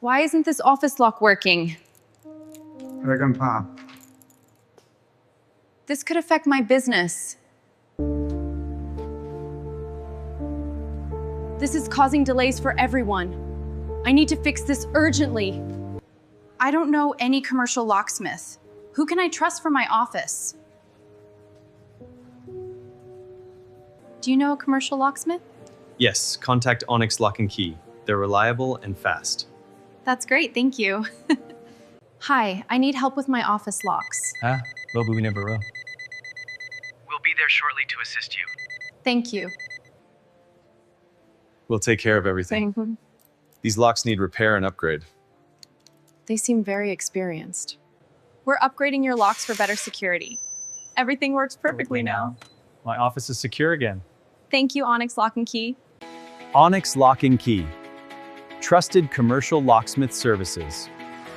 Why isn't this office lock working? This could affect my business. This is causing delays for everyone. I need to fix this urgently. I don't know any commercial locksmith. Who can I trust for my office? Do you know a commercial locksmith? Yes, contact Onyx Lock Key. They're reliable and fast. That's great, thank you. Hi, I need help with my office locks. We'll be there shortly to assist you. Thank you. We'll take care of everything. These locks need repair and upgrade. They seem very experienced. We're upgrading your locks for better security. Everything works perfectly now. My office is secure again. Thank you, Onyx Lock Key. Onyx Lock Key. Trusted commercial locksmith services.